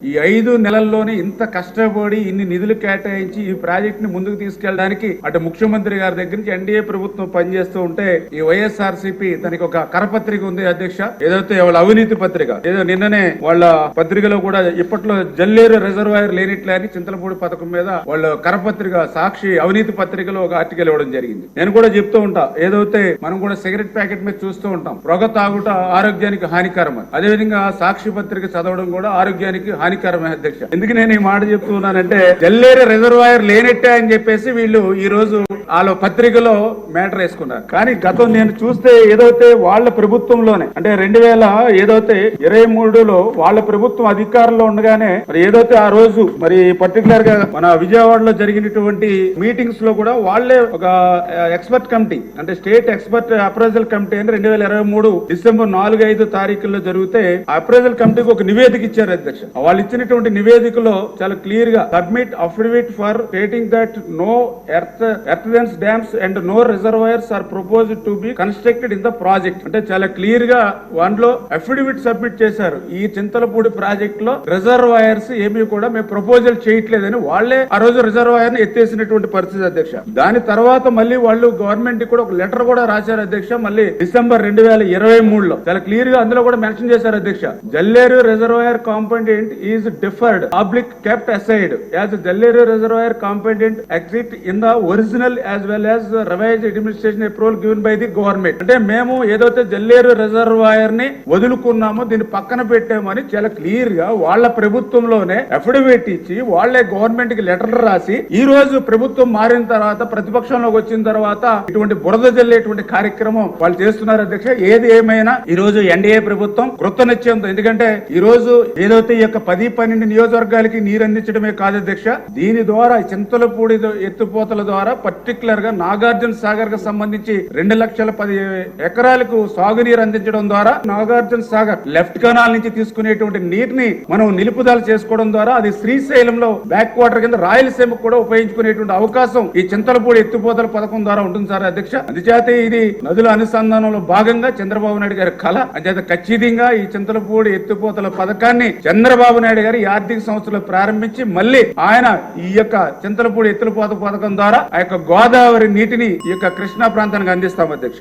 ఈ 5 నెలల్లోనే ఇంత కష్టపడి ఇన్ని నిధులు కేటాయించి ఈ ప్రాజెక్ట్ ని ముందుకు తీసుకెళ్ళడానికి అటు ముఖ్యమంత్రి గారి దగ్గర నుంచి ఎన్డీఏ ప్రభుత్వం పనిచేస్తూ ఉంటే ఈ వైఎస్ఆర్సీపీ తనకి ఒక కరపత్రిక ఉంది అధ్యక్ష, ఏదైతే వాళ్ళ అవినీతి పత్రిక, ఏదో నిన్ననే వాళ్ళ పత్రికలో కూడా ఇప్పట్లో జల్లేరు రిజర్వాయర్ లేనిట్లే అని చింతలపూడి పథకం మీద వాళ్ళ కరపత్రిక సాక్షి అవినీతి పత్రికలో ఒక ఆర్టికల్ ఇవ్వడం జరిగింది. నేను కూడా చెప్తూ ఉంటా, ఏదైతే మనం కూడా సిగరెట్ ప్యాకెట్ మీద చూస్తూ ఉంటాం, పొగ తాగుట ఆరోగ్యానికి హానికరం అని. అదేవిధంగా సాక్షి పత్రిక చదవడం కూడా ఆరోగ్యానికి హానికరమే అధ్యక్ష. ఎందుకు నేను ఈ మాట చెప్తున్నానంటే, జల్లేరు రిజర్వాయర్ లేనట్టే అని చెప్పేసి వీళ్ళు ఈ రోజు వాళ్ళ పత్రికలో మ్యాటర్ వేసుకున్నారు. కానీ గతం నేను చూస్తే ఏదైతే వాళ్ళ ప్రభుత్వంలోనే అంటే 2023లో వాళ్ళ ప్రభుత్వం అధికారంలో ఉండగానే మరి ఏదైతే ఆ రోజు మరి పర్టికులర్ గా మన విజయవాడలో జరిగినటువంటి మీటింగ్స్ లో కూడా వాళ్లే ఒక ఎక్స్పర్ట్ కమిటీ అంటే స్టేట్ ఎక్స్పర్ట్ అప్రైజల్ కమిటీ అని 2023 డిసెంబర్ 4-5 తారీఖుల్లో జరిగితే ఆ అప్రైజల్ కమిటీకి ఒక నివేదిక ఇచ్చారు అధ్యక్ష. వాళ్ళు ఇచ్చినటువంటి నివేదికలో చాలా క్లియర్ గా submit affidavit for stating that no earthen dams and no reservoirs are proposed to be constructed in the project అంటే చాలా క్లియర్ గా దాంట్లో అఫిడవిట్ సబ్మిట్ చేశారు. ఈ చింతలపూడి ప్రాజెక్ట్ లో రిజర్వాయర్స్ ఏమీ కూడా మేము ప్రపోజల్ చేయట్లేదని వాళ్లే ఆ రోజు రిజర్వాయర్ ని ఎత్తేసినటువంటి పరిస్థితి అధ్యక్ష. దాని తర్వాత మళ్ళీ వాళ్ళు గవర్నమెంట్ కూడా ఒక లెటర్ కూడా రాశారు అధ్యక్ష. మళ్ళీ డిసెంబర్ 2023లో చాలా క్లియర్ గా అందులో కూడా మెన్షన్ చేశారు అధ్యక్ష. Jalleru reservoir component is deferred public kept aside as Jalleru reservoir component exist in the original as well as revised administration approval given by the government. అంటే మేము ఏదైతే జల్లేరు రిజర్వాయర్ ని వదులుకున్నామో దీన్ని పక్కన పెట్టామని చాలా క్లియర్ గా వాళ్ళ ప్రభుత్వంలోనే అఫిడవిట్ ఇచ్చి వాళ్లే గవర్నమెంట్ కి లెటర్లు రాసి ఈ రోజు ప్రభుత్వం మారిన తర్వాత ప్రతిపక్షంలోకి వచ్చిన తర్వాత ఇటువంటి బురద జల్లేటువంటి కార్యక్రమం వాళ్ళు చేస్తున్నారు అధ్యక్ష. ఏది ఏమైనా ఈ రోజు ఎన్డీఏ ప్రభుత్వం కృతనిశ్చయంతో, ఎందుకంటే ఈ రోజు ఏదైతే ఈ యొక్క 10-12 నియోజకవర్గాలకి నీరు అందించడమే కాదు అధ్యక్ష, దీని ద్వారా చింతలపూడి ఎత్తిపోతల ద్వారా పర్టికులర్ గా నాగార్జున సాగర్ కు సంబంధించి 2,10,000 ఎకరాలకు సాగునీరు అందించడం ద్వారా నాగార్జున సాగర్ లెఫ్ట్ కెనాల్ నుంచి తీసుకునేటువంటి నీటిని మనం నిలుపుదల చేసుకోవడం ద్వారా అది శ్రీశైలంలో బ్యాక్ వాటర్ కింద రాయలసీమకు కూడా ఉపయోగించుకునేటువంటి అవకాశం ఈ చింతలపూడి ఎత్తిపోతల పథకం ద్వారా ఉంటుంది సార్ అధ్యక్ష. అందుచేత ఇది నదుల అనుసంధానంలో భాగంగా చంద్రబాబు నాయుడు గారి కళ. అంచేత ఖచ్చితంగా ఈ చింతలపూడి ఎత్తిపోతల పథకాన్ని చంద్రబాబు నాయుడు గారు ఈ ఆర్థిక సంవత్సరంలో ప్రారంభించి మళ్ళీ ఆయన ఈ యొక్క చింతలపూడి ఎత్తిపోత పథకం ద్వారా ఆ యొక్క గోదావరి నీటిని ఈ యొక్క కృష్ణా ప్రాంతానికి అందిస్తాం అధ్యక్ష.